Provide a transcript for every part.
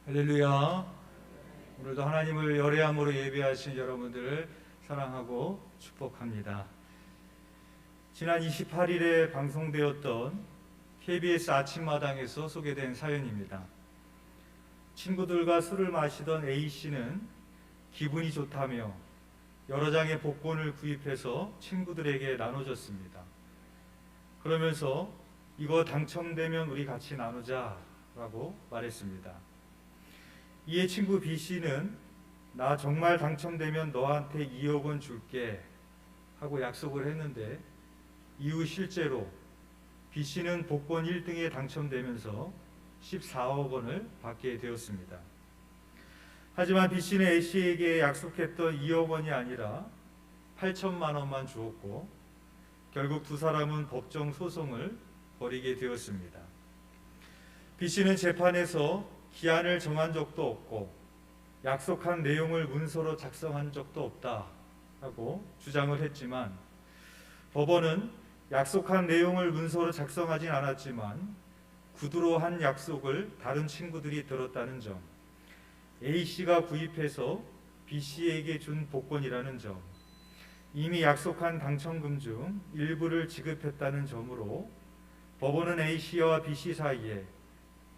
할렐루야. 오늘도 하나님을 열애함으로 예배하신 여러분들을 사랑하고 축복합니다. 지난 28일에 방송되었던 KBS 아침마당에서 소개된 사연입니다. 친구들과 술을 마시던 A씨는 기분이 좋다며 여러 장의 복권을 구입해서 친구들에게 나눠줬습니다. 그러면서 이거 당첨되면 우리 같이 나누자 라고 말했습니다. 이에 친구 B씨는 나 정말 당첨되면 너한테 2억 원 줄게 하고 약속을 했는데 이후 실제로 B씨는 복권 1등에 당첨되면서 14억 원을 받게 되었습니다. 하지만 B씨는 A씨에게 약속했던 2억 원이 아니라 8천만 원만 주었고 결국 두 사람은 법정 소송을 벌이게 되었습니다. B씨는 재판에서 기한을 정한 적도 없고 약속한 내용을 문서로 작성한 적도 없다고 주장을 했지만 법원은 약속한 내용을 문서로 작성하진 않았지만 구두로 한 약속을 다른 친구들이 들었다는 점, A씨가 구입해서 B씨에게 준 복권이라는 점, 이미 약속한 당첨금 중 일부를 지급했다는 점으로 법원은 A씨와 B씨 사이에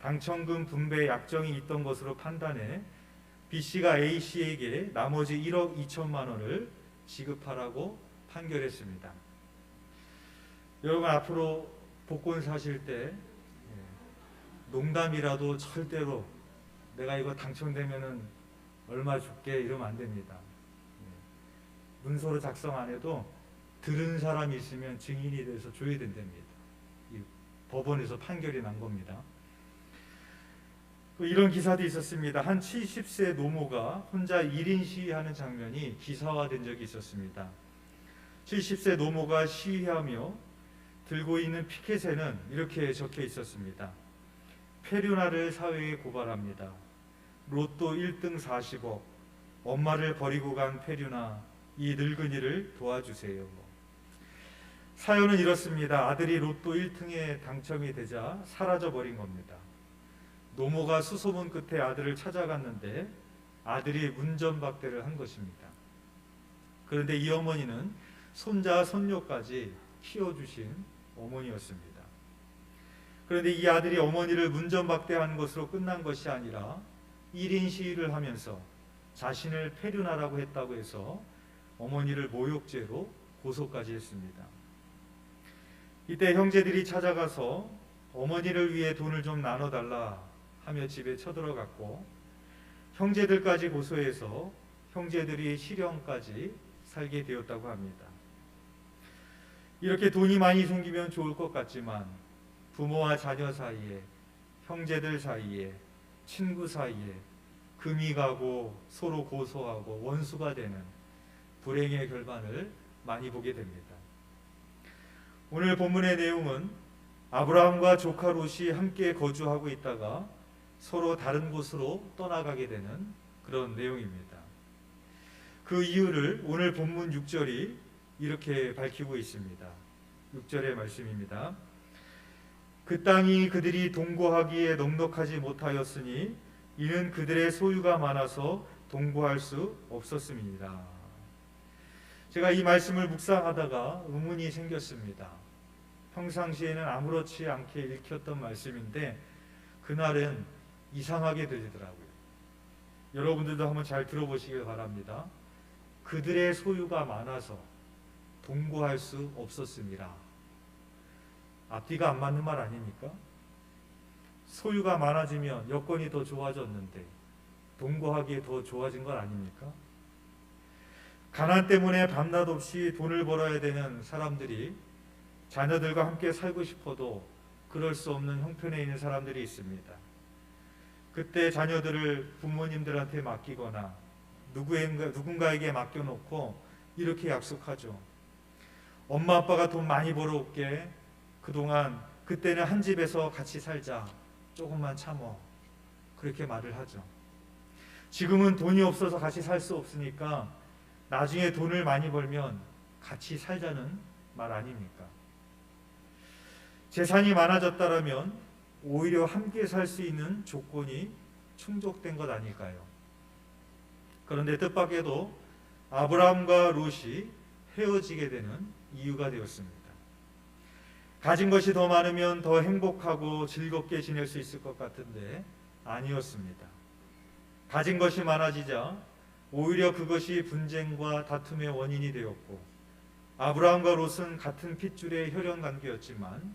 당첨금 분배 약정이 있던 것으로 판단해 B씨가 A씨에게 나머지 1억 2천만 원을 지급하라고 판결했습니다. 여러분, 앞으로 복권 사실 때 농담이라도 절대로 내가 이거 당첨되면은 얼마 줄게 이러면 안 됩니다. 문서로 작성 안 해도 들은 사람이 있으면 증인이 돼서 줘야 된답니다. 법원에서 판결이 난 겁니다. 이런 기사도 있었습니다. 한 70세 노모가 혼자 1인 시위하는 장면이 기사화된 적이 있었습니다. 70세 노모가 시위하며 들고 있는 피켓에는 이렇게 적혀 있었습니다. 페류나를 사회에 고발합니다. 로또 1등 40억, 엄마를 버리고 간 페류나, 이 늙은이를 도와주세요. 사연은 이렇습니다. 아들이 로또 1등에 당첨이 되자 사라져버린 겁니다. 노모가 수소문 끝에 아들을 찾아갔는데 아들이 문전박대를 한 것입니다. 그런데 이 어머니는 손자, 손녀까지 키워주신 어머니였습니다. 그런데 이 아들이 어머니를 문전박대한 것으로 끝난 것이 아니라 1인 시위를 하면서 자신을 페류나라고 했다고 해서 어머니를 모욕죄로 고소까지 했습니다. 이때 형제들이 찾아가서 어머니를 위해 돈을 좀 나눠달라 하며 집에 쳐들어갔고 형제들까지 고소해서 형제들이 실형까지 살게 되었다고 합니다. 이렇게 돈이 많이 생기면 좋을 것 같지만 부모와 자녀 사이에, 형제들 사이에, 친구 사이에 금이 가고 서로 고소하고 원수가 되는 불행의 결말을 많이 보게 됩니다. 오늘 본문의 내용은 아브라함과 조카 롯이 함께 거주하고 있다가 서로 다른 곳으로 떠나가게 되는 그런 내용입니다. 그 이유를 오늘 본문 6절이 이렇게 밝히고 있습니다. 6절의 말씀입니다. 그 땅이 그들이 동거하기에 넉넉하지 못하였으니 이는 그들의 소유가 많아서 동거할 수 없었음이니라. 제가 이 말씀을 묵상하다가 의문이 생겼습니다. 평상시에는 아무렇지 않게 읽혔던 말씀인데 그날은 이상하게 들리더라고요. 여러분들도 한번 잘 들어보시길 바랍니다. 그들의 소유가 많아서 동거할 수 없었습니다. 앞뒤가 안 맞는 말 아닙니까? 소유가 많아지면 여건이 더 좋아졌는데 동거하기에 더 좋아진 건 아닙니까? 가난 때문에 밤낮 없이 돈을 벌어야 되는 사람들이 자녀들과 함께 살고 싶어도 그럴 수 없는 형편에 있는 사람들이 있습니다. 그때 자녀들을 부모님들한테 맡기거나 누군가에게 맡겨놓고 이렇게 약속하죠. 엄마 아빠가 돈 많이 벌어올게. 그동안 그때는 한 집에서 같이 살자. 조금만 참어. 그렇게 말을 하죠. 지금은 돈이 없어서 같이 살 수 없으니까 나중에 돈을 많이 벌면 같이 살자는 말 아닙니까? 재산이 많아졌다라면 오히려 함께 살 수 있는 조건이 충족된 것 아닐까요? 그런데 뜻밖에도 아브라함과 롯이 헤어지게 되는 이유가 되었습니다. 가진 것이 더 많으면 더 행복하고 즐겁게 지낼 수 있을 것 같은데 아니었습니다. 가진 것이 많아지자 오히려 그것이 분쟁과 다툼의 원인이 되었고, 아브라함과 롯은 같은 핏줄의 혈연 관계였지만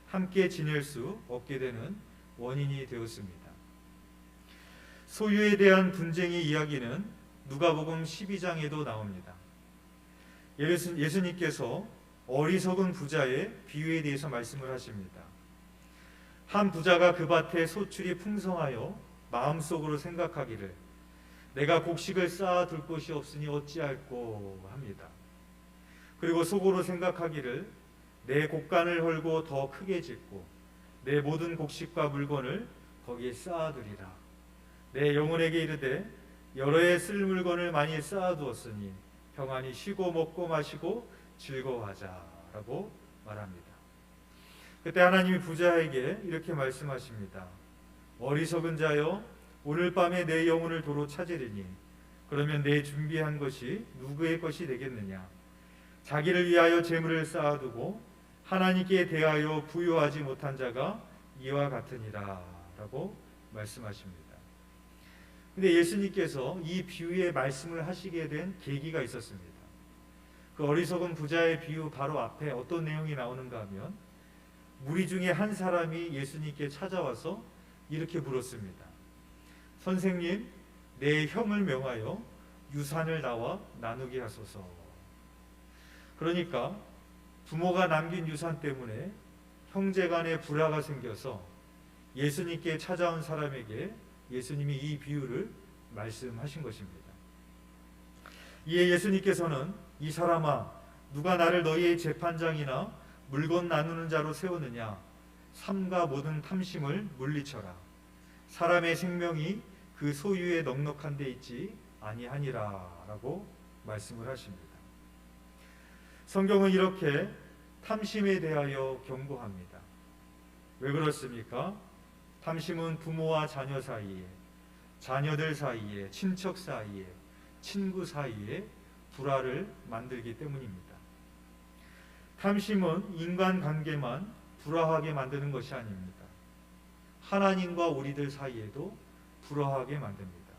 함께 지낼 수 없게 되는 원인이 되었습니다. 소유에 대한 분쟁의 이야기는 누가복음 12장에도 나옵니다. 예수님께서 어리석은 부자의 비유에 대해서 말씀을 하십니다. 한 부자가 그 밭에 소출이 풍성하여 마음속으로 생각하기를 내가 곡식을 쌓아둘 곳이 없으니 어찌할꼬 합니다. 그리고 속으로 생각하기를 내 곡간을 헐고 더 크게 짓고 내 모든 곡식과 물건을 거기에 쌓아두리라. 내 영혼에게 이르되 여러 해 쓸 물건을 많이 쌓아두었으니 평안히 쉬고 먹고 마시고 즐거워하자라고 말합니다. 그때 하나님이 부자에게 이렇게 말씀하십니다. 어리석은 자여, 오늘 밤에 내 영혼을 도로 찾으리니 그러면 내 준비한 것이 누구의 것이 되겠느냐? 자기를 위하여 재물을 쌓아두고 하나님께 대하여 부유하지 못한 자가 이와 같으니라 라고 말씀하십니다. 근데 예수님께서 이 비유의 말씀을 하시게 된 계기가 있었습니다. 그 어리석은 부자의 비유 바로 앞에 어떤 내용이 나오는가 하면 무리 중에 한 사람이 예수님께 찾아와서 이렇게 물었습니다. 선생님, 내 형을 명하여 유산을 나와 나누게 하소서. 그러니까 부모가 남긴 유산 때문에 형제간에 불화가 생겨서 예수님께 찾아온 사람에게 예수님이 이 비유를 말씀하신 것입니다. 이에 예수님께서는 이 사람아, 누가 나를 너희의 재판장이나 물건 나누는 자로 세우느냐? 삼가 모든 탐심을 물리쳐라. 사람의 생명이 그 소유에 넉넉한 데 있지 아니하니라 라고 말씀을 하십니다. 성경은 이렇게 탐심에 대하여 경고합니다. 왜 그렇습니까? 탐심은 부모와 자녀 사이에, 자녀들 사이에, 친척 사이에, 친구 사이에 불화를 만들기 때문입니다. 탐심은 인간관계만 불화하게 만드는 것이 아닙니다. 하나님과 우리들 사이에도 불화하게 만듭니다.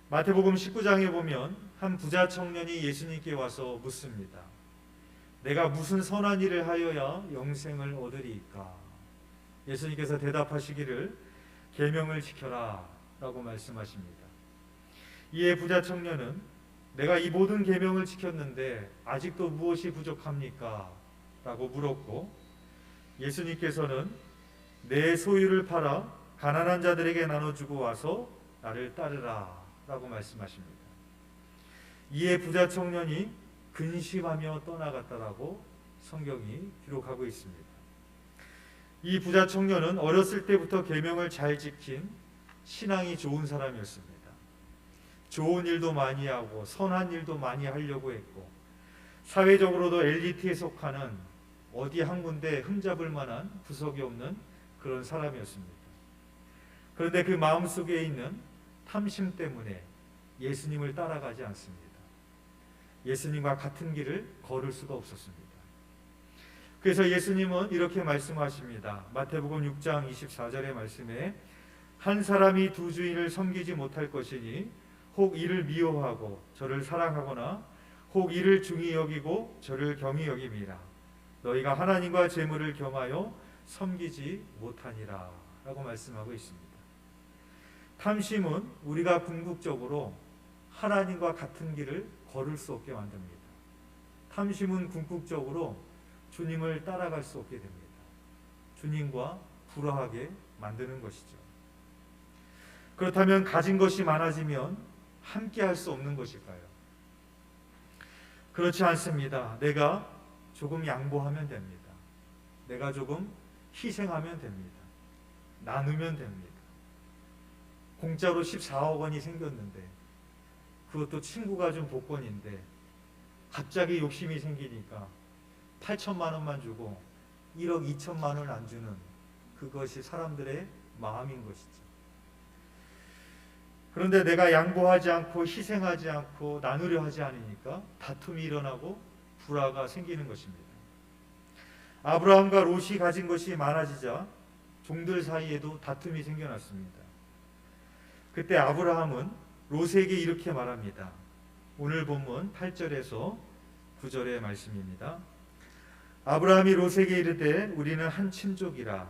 마태복음 19장에 보면 한 부자 청년이 예수님께 와서 묻습니다. 내가 무슨 선한 일을 하여야 영생을 얻으리이까? 예수님께서 대답하시기를 계명을 지켜라 라고 말씀하십니다. 이에 부자 청년은 내가 이 모든 계명을 지켰는데 아직도 무엇이 부족합니까? 라고 물었고, 예수님께서는 내 소유를 팔아 가난한 자들에게 나눠주고 와서 나를 따르라 라고 말씀하십니다. 이에 부자 청년이 근심하며 떠나갔다라고 성경이 기록하고 있습니다. 이 부자 청년은 어렸을 때부터 계명을 잘 지킨 신앙이 좋은 사람이었습니다. 좋은 일도 많이 하고 선한 일도 많이 하려고 했고, 사회적으로도 엘리트에 속하는 어디 한 군데 흠잡을 만한 구석이 없는 그런 사람이었습니다. 그런데 그 마음속에 있는 탐심 때문에 예수님을 따라가지 않습니다. 예수님과 같은 길을 걸을 수가 없었습니다. 그래서 예수님은 이렇게 말씀하십니다. 마태복음 6장 24절의 말씀에 한 사람이 두 주인을 섬기지 못할 것이니 혹 이를 미워하고 저를 사랑하거나 혹 이를 중히 여기고 저를 경히 여김이라. 너희가 하나님과 재물을 겸하여 섬기지 못하니라 라고 말씀하고 있습니다. 탐심은 우리가 궁극적으로 하나님과 같은 길을 걸을 수 없게 만듭니다. 탐심은 궁극적으로 주님을 따라갈 수 없게 됩니다. 주님과 불화하게 만드는 것이죠. 그렇다면 가진 것이 많아지면 함께 할 수 없는 것일까요? 그렇지 않습니다. 내가 조금 양보하면 됩니다. 내가 조금 희생하면 됩니다. 나누면 됩니다. 공짜로 14억 원이 생겼는데, 그것도 친구가 준 복권인데 갑자기 욕심이 생기니까 8천만 원만 주고 1억 2천만 원을 안 주는, 그것이 사람들의 마음인 것이죠. 그런데 내가 양보하지 않고 희생하지 않고 나누려 하지 않으니까 다툼이 일어나고 불화가 생기는 것입니다. 아브라함과 롯이 가진 것이 많아지자 종들 사이에도 다툼이 생겨났습니다. 그때 아브라함은 롯에게 이렇게 말합니다. 오늘 본문 8절에서 9절의 말씀입니다. 아브라함이 롯에게 이르되 우리는 한 친족이라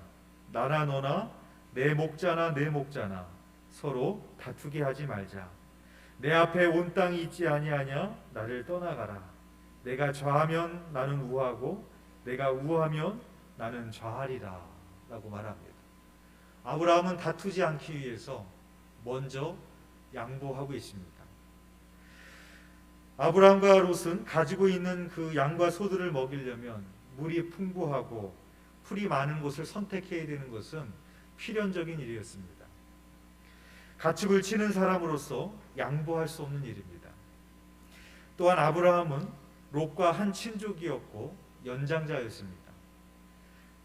나나 너나 내 목자나 내 목자나 서로 다투게 하지 말자. 내 앞에 온 땅이 있지 아니하냐? 나를 떠나가라. 내가 좌하면 나는 우하고 내가 우하면 나는 좌하리라 라고 말합니다. 아브라함은 다투지 않기 위해서 먼저 양보하고 있습니다. 아브라함과 롯은 가지고 있는 그 양과 소들을 먹이려면 물이 풍부하고 풀이 많은 곳을 선택해야 되는 것은 필연적인 일이었습니다. 가축을 치는 사람으로서 양보할 수 없는 일입니다. 또한 아브라함은 롯과 한 친족이었고 연장자였습니다.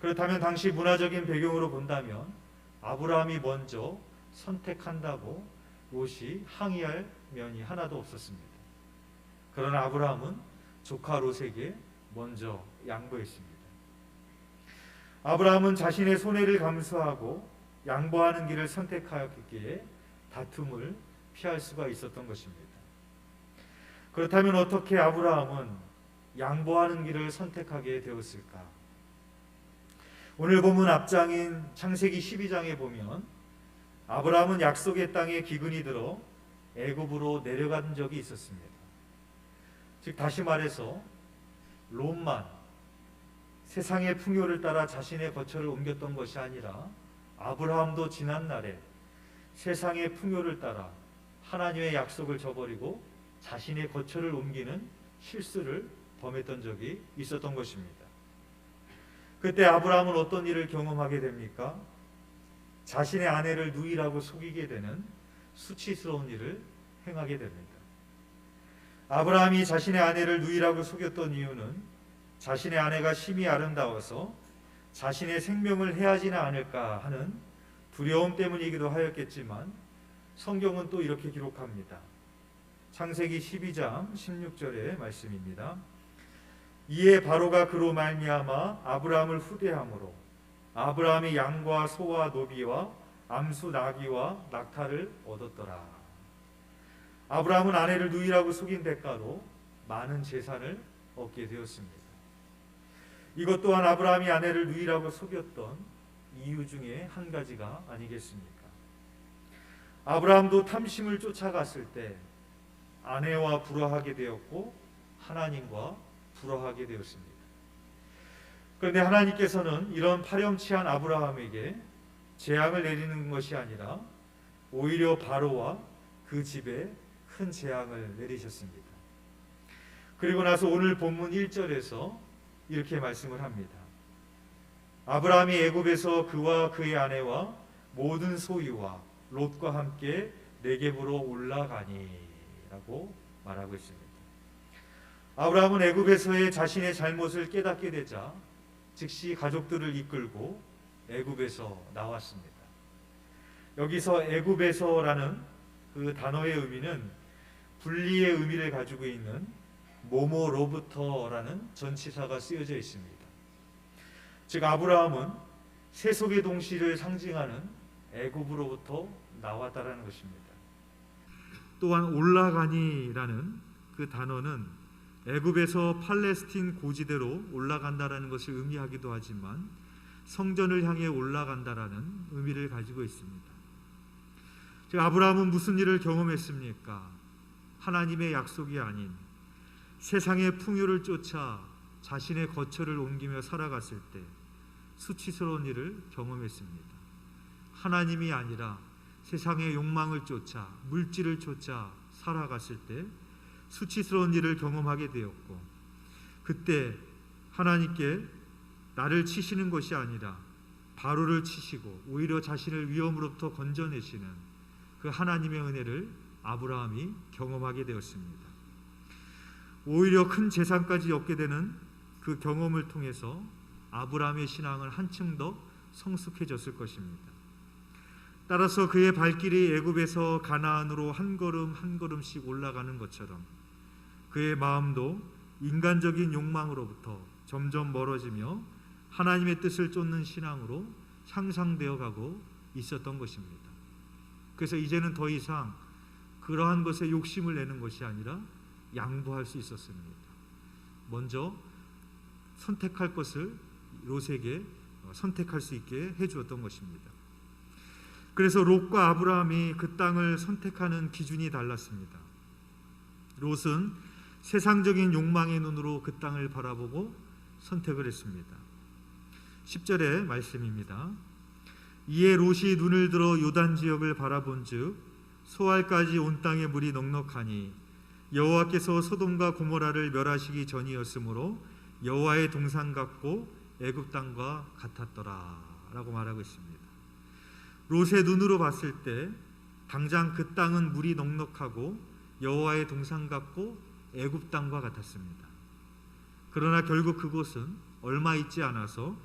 그렇다면 당시 문화적인 배경으로 본다면 아브라함이 먼저 선택한다고 롯이 항의할 면이 하나도 없었습니다. 그러나 아브라함은 조카 롯에게 먼저 양보했습니다. 아브라함은 자신의 손해를 감수하고 양보하는 길을 선택하였기에 다툼을 피할 수가 있었던 것입니다. 그렇다면 어떻게 아브라함은 양보하는 길을 선택하게 되었을까? 오늘 본문 앞장인 창세기 12장에 보면 아브라함은 약속의 땅에 기근이 들어 애굽으로 내려간 적이 있었습니다. 즉 다시 말해서 롯만 세상의 풍요를 따라 자신의 거처를 옮겼던 것이 아니라 아브라함도 지난날에 세상의 풍요를 따라 하나님의 약속을 저버리고 자신의 거처를 옮기는 실수를 범했던 적이 있었던 것입니다. 그때 아브라함은 어떤 일을 경험하게 됩니까? 자신의 아내를 누이라고 속이게 되는 수치스러운 일을 행하게 됩니다. 아브라함이 자신의 아내를 누이라고 속였던 이유는 자신의 아내가 심히 아름다워서 자신의 생명을 해하지는 않을까 하는 두려움 때문이기도 하였겠지만 성경은 또 이렇게 기록합니다. 창세기 12장 16절의 말씀입니다. 이에 바로가 그로 말미암아 아브라함을 후대함으로 아브라함이 양과 소와 노비와 암수 나귀와 낙타를 얻었더라. 아브라함은 아내를 누이라고 속인 대가로 많은 재산을 얻게 되었습니다. 이것 또한 아브라함이 아내를 누이라고 속였던 이유 중에 한 가지가 아니겠습니까? 아브라함도 탐심을 쫓아갔을 때 아내와 불화하게 되었고 하나님과 불화하게 되었습니다. 그런데 하나님께서는 이런 파렴치한 아브라함에게 재앙을 내리는 것이 아니라 오히려 바로와 그 집에 큰 재앙을 내리셨습니다. 그리고 나서 오늘 본문 1절에서 이렇게 말씀을 합니다. 아브라함이 애굽에서 그와 그의 아내와 모든 소유와 롯과 함께 네겝으로 올라가니 라고 말하고 있습니다. 아브라함은 애굽에서의 자신의 잘못을 깨닫게 되자 즉시 가족들을 이끌고 애굽에서 나왔습니다. 여기서 애굽에서라는 그 단어의 의미는 분리의 의미를 가지고 있는 모모로부터라는 전치사가 쓰여져 있습니다. 즉 아브라함은 세속의 동시를 상징하는 애굽으로부터 나왔다라는 것입니다. 또한 올라가니라는 그 단어는 애굽에서 팔레스틴 고지대로 올라간다라는 것을 의미하기도 하지만 성전을 향해 올라간다라는 의미를 가지고 있습니다. 즉 아브라함은 무슨 일을 경험했습니까? 하나님의 약속이 아닌 세상의 풍요를 쫓아 자신의 거처를 옮기며 살아갔을 때 수치스러운 일을 경험했습니다. 하나님이 아니라 세상의 욕망을 쫓아 물질을 쫓아 살아갔을 때 수치스러운 일을 경험하게 되었고, 그때 하나님께 나를 치시는 것이 아니라 바로를 치시고 오히려 자신을 위험으로부터 건져내시는 그 하나님의 은혜를 아브라함이 경험하게 되었습니다. 오히려 큰 재산까지 얻게 되는 그 경험을 통해서 아브라함의 신앙은 한층 더 성숙해졌을 것입니다. 따라서 그의 발길이 애굽에서 가나안으로 한 걸음 한 걸음씩 올라가는 것처럼 그의 마음도 인간적인 욕망으로부터 점점 멀어지며 하나님의 뜻을 쫓는 신앙으로 향상되어 가고 있었던 것입니다. 그래서 이제는 더 이상 그러한 것에 욕심을 내는 것이 아니라 양보할 수 있었습니다. 먼저 선택할 것을 롯에게 선택할 수 있게 해주었던 것입니다. 그래서 롯과 아브라함이 그 땅을 선택하는 기준이 달랐습니다. 롯은 세상적인 욕망의 눈으로 그 땅을 바라보고 선택을 했습니다. 10절의 말씀입니다. 이에 롯이 눈을 들어 요단 지역을 바라본즉 소알까지 온 땅에 물이 넉넉하니 여호와께서 소돔과 고모라를 멸하시기 전이었으므로 여호와의 동산 같고 애굽 땅과 같았더라 라고 말하고 있습니다. 롯의 눈으로 봤을 때 당장 그 땅은 물이 넉넉하고 여호와의 동산 같고 애굽 땅과 같았습니다. 그러나 결국 그곳은 얼마 있지 않아서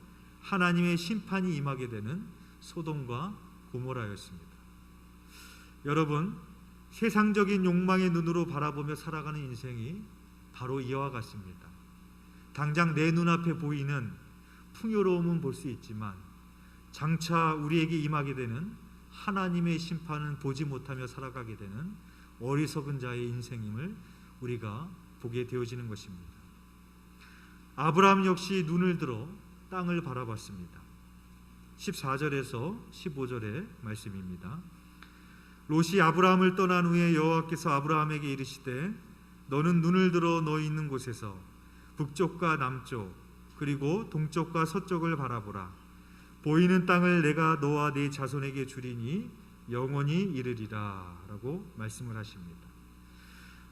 하나님의 심판이 임하게 되는 소돔과 고모라였습니다. 여러분, 세상적인 욕망의 눈으로 바라보며 살아가는 인생이 바로 이와 같습니다. 당장 내 눈앞에 보이는 풍요로움은 볼 수 있지만 장차 우리에게 임하게 되는 하나님의 심판은 보지 못하며 살아가게 되는 어리석은 자의 인생임을 우리가 보게 되어지는 것입니다. 아브라함 역시 눈을 들어 땅을 바라봤습니다. 14절에서 15절의 말씀입니다. 롯이 아브라함을 떠난 후에 여호와께서 아브라함에게 이르시되 너는 눈을 들어 너 있는 곳에서 북쪽과 남쪽 그리고 동쪽과 서쪽을 바라보라. 보이는 땅을 내가 너와 네 자손에게 주리니 영원히 이르리라 라고 말씀을 하십니다.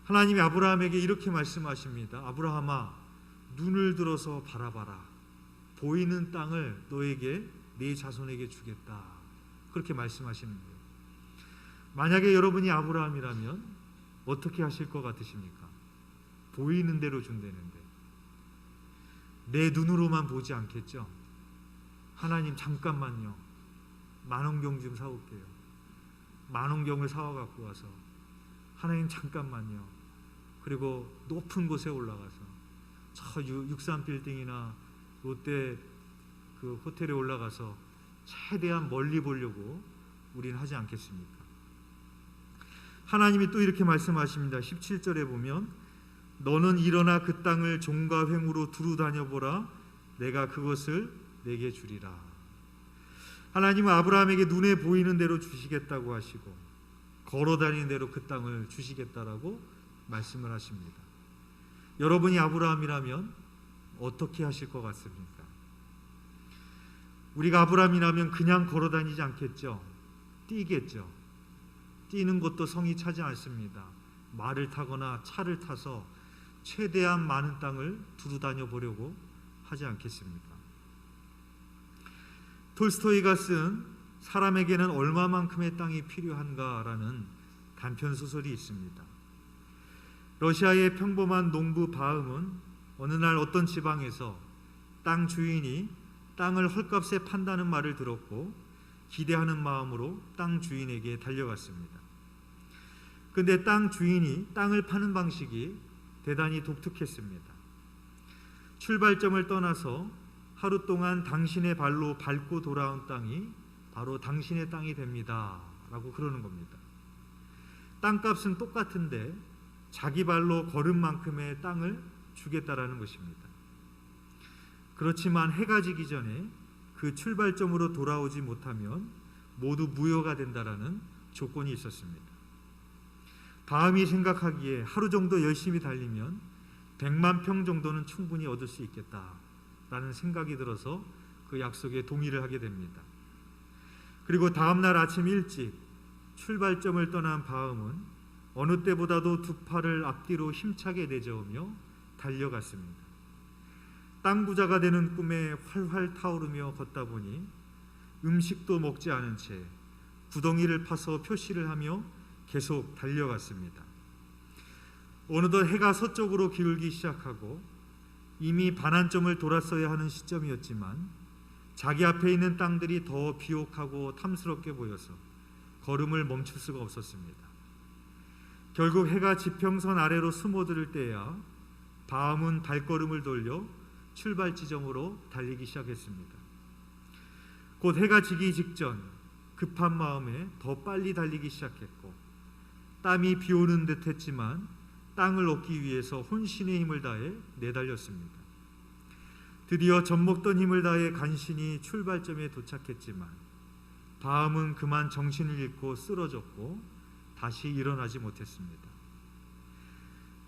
하나님이 아브라함에게 이렇게 말씀하십니다. 아브라함아, 눈을 들어서 바라봐라. 보이는 땅을 너에게 네 자손에게 주겠다. 그렇게 말씀하시는 거예요. 만약에 여러분이 아브라함이라면 어떻게 하실 것 같으십니까? 보이는 대로 준다는데 내 눈으로만 보지 않겠죠? 하나님 잠깐만요. 만원경 좀 사올게요. 만원경을 사와 갖고 와서 하나님 잠깐만요. 그리고 높은 곳에 올라가서 저 63빌딩이나 롯데 그 호텔에 올라가서 최대한 멀리 보려고 우리는 하지 않겠습니까? 하나님이 또 이렇게 말씀하십니다. 17절에 보면 너는 일어나 그 땅을 종과 횡으로 두루 다녀보라. 내가 그것을 내게 주리라. 하나님은 아브라함에게 눈에 보이는 대로 주시겠다고 하시고 걸어다니는 대로 그 땅을 주시겠다라고 말씀을 하십니다. 여러분이 아브라함이라면 어떻게 하실 것 같습니까? 우리가 아브라함이라면 그냥 걸어다니지 않겠죠. 뛰겠죠. 뛰는 것도 성이 차지 않습니다. 말을 타거나 차를 타서 최대한 많은 땅을 두루 다녀 보려고 하지 않겠습니까? 톨스토이가 쓴 사람에게는 얼마만큼의 땅이 필요한가라는 단편 소설이 있습니다. 러시아의 평범한 농부 바음은 어느 날 어떤 지방에서 땅 주인이 땅을 헐값에 판다는 말을 들었고 기대하는 마음으로 땅 주인에게 달려갔습니다. 그런데 땅 주인이 땅을 파는 방식이 대단히 독특했습니다. 출발점을 떠나서 하루 동안 당신의 발로 밟고 돌아온 땅이 바로 당신의 땅이 됩니다 라고 그러는 겁니다. 땅값은 똑같은데 자기 발로 걸은 만큼의 땅을 주겠다라는 것입니다. 그렇지만 해가 지기 전에 그 출발점으로 돌아오지 못하면 모두 무효가 된다라는 조건이 있었습니다. 바음이 생각하기에 하루 정도 열심히 달리면 100만 평 정도는 충분히 얻을 수 있겠다라는 생각이 들어서 그 약속에 동의를 하게 됩니다. 그리고 다음날 아침 일찍 출발점을 떠난 바음은 어느 때보다도 두 팔을 앞뒤로 힘차게 내저으며 달려갔습니다. 땅 부자가 되는 꿈에 활활 타오르며 걷다 보니 음식도 먹지 않은 채 구덩이를 파서 표시를 하며 계속 달려갔습니다. 어느덧 해가 서쪽으로 기울기 시작하고 이미 반환점을 돌았어야 하는 시점이었지만 자기 앞에 있는 땅들이 더 비옥하고 탐스럽게 보여서 걸음을 멈출 수가 없었습니다. 결국 해가 지평선 아래로 숨어들 때야 바움은 발걸음을 돌려 출발 지점으로 달리기 시작했습니다. 곧 해가 지기 직전 급한 마음에 더 빨리 달리기 시작했고, 땀이 비오는 듯 했지만 땅을 얻기 위해서 혼신의 힘을 다해 내달렸습니다. 드디어 젖먹던 힘을 다해 간신히 출발점에 도착했지만 바움은 그만 정신을 잃고 쓰러졌고 다시 일어나지 못했습니다.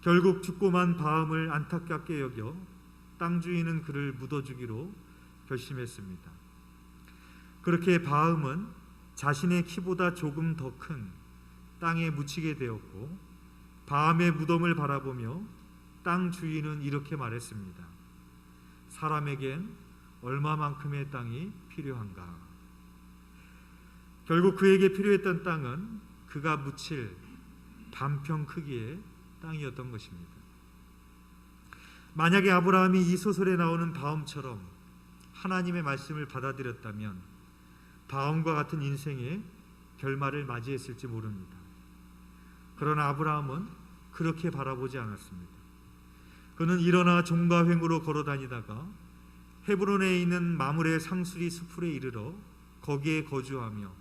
결국 죽고 만 바움을 안타깝게 여겨 땅 주인은 그를 묻어주기로 결심했습니다. 그렇게 바움은 자신의 키보다 조금 더 큰 땅에 묻히게 되었고, 바움의 무덤을 바라보며 땅 주인은 이렇게 말했습니다. 사람에겐 얼마만큼의 땅이 필요한가? 결국 그에게 필요했던 땅은 그가 묻힐 반평 크기의 땅이었던 것입니다. 만약에 아브라함이 이 소설에 나오는 바움처럼 하나님의 말씀을 받아들였다면 바움과 같은 인생의 결말을 맞이했을지 모릅니다. 그러나 아브라함은 그렇게 바라보지 않았습니다. 그는 일어나 종과 횡으로 걸어다니다가 헤브론에 있는 마므레 상수리 수풀에 이르러 거기에 거주하며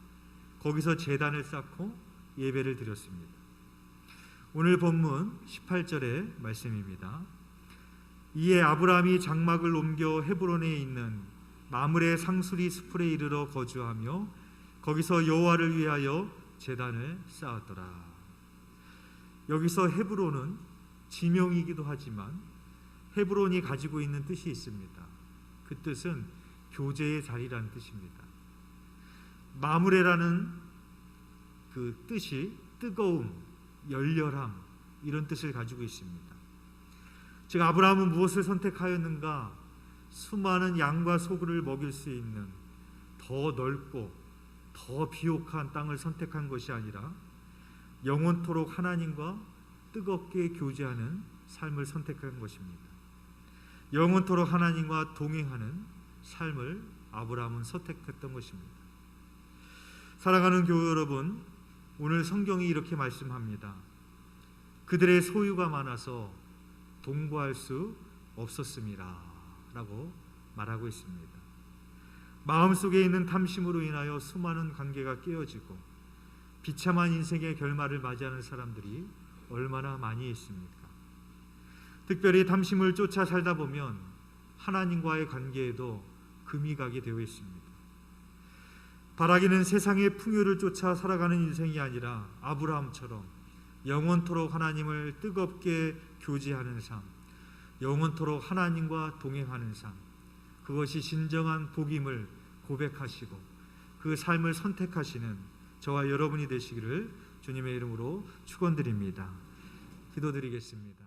거기서 제단을 쌓고 예배를 드렸습니다. 오늘 본문 18절의 말씀입니다. 이에 아브라함이 장막을 옮겨 헤브론에 있는 마므레 상수리 수풀에 이르러 거주하며 거기서 여호와를 위하여 제단을 쌓았더라. 여기서 헤브론은 지명이기도 하지만 헤브론이 가지고 있는 뜻이 있습니다. 그 뜻은 교제의 자리라는 뜻입니다. 마므레라는 그 뜻이 뜨거움, 열렬함, 이런 뜻을 가지고 있습니다. 즉 아브라함은 무엇을 선택하였는가? 수많은 양과 소굴을 먹일 수 있는 더 넓고 더 비옥한 땅을 선택한 것이 아니라 영원토록 하나님과 뜨겁게 교제하는 삶을 선택한 것입니다. 영원토록 하나님과 동행하는 삶을 아브라함은 선택했던 것입니다. 사랑하는 교회 여러분, 오늘 성경이 이렇게 말씀합니다. 그들의 소유가 많아서 동거할 수 없었습니다 라고 말하고 있습니다. 마음속에 있는 탐심으로 인하여 수많은 관계가 깨어지고 비참한 인생의 결말을 맞이하는 사람들이 얼마나 많이 있습니까? 특별히 탐심을 쫓아 살다 보면 하나님과의 관계에도 금이 가게 되어 있습니다. 바라기는 세상의 풍요를 쫓아 살아가는 인생이 아니라 아브라함처럼 영원토록 하나님을 뜨겁게 교제하는 삶, 영원토록 하나님과 동행하는 삶, 그것이 진정한 복임을 고백하시고 그 삶을 선택하시는 저와 여러분이 되시기를 주님의 이름으로 축원드립니다. 기도드리겠습니다.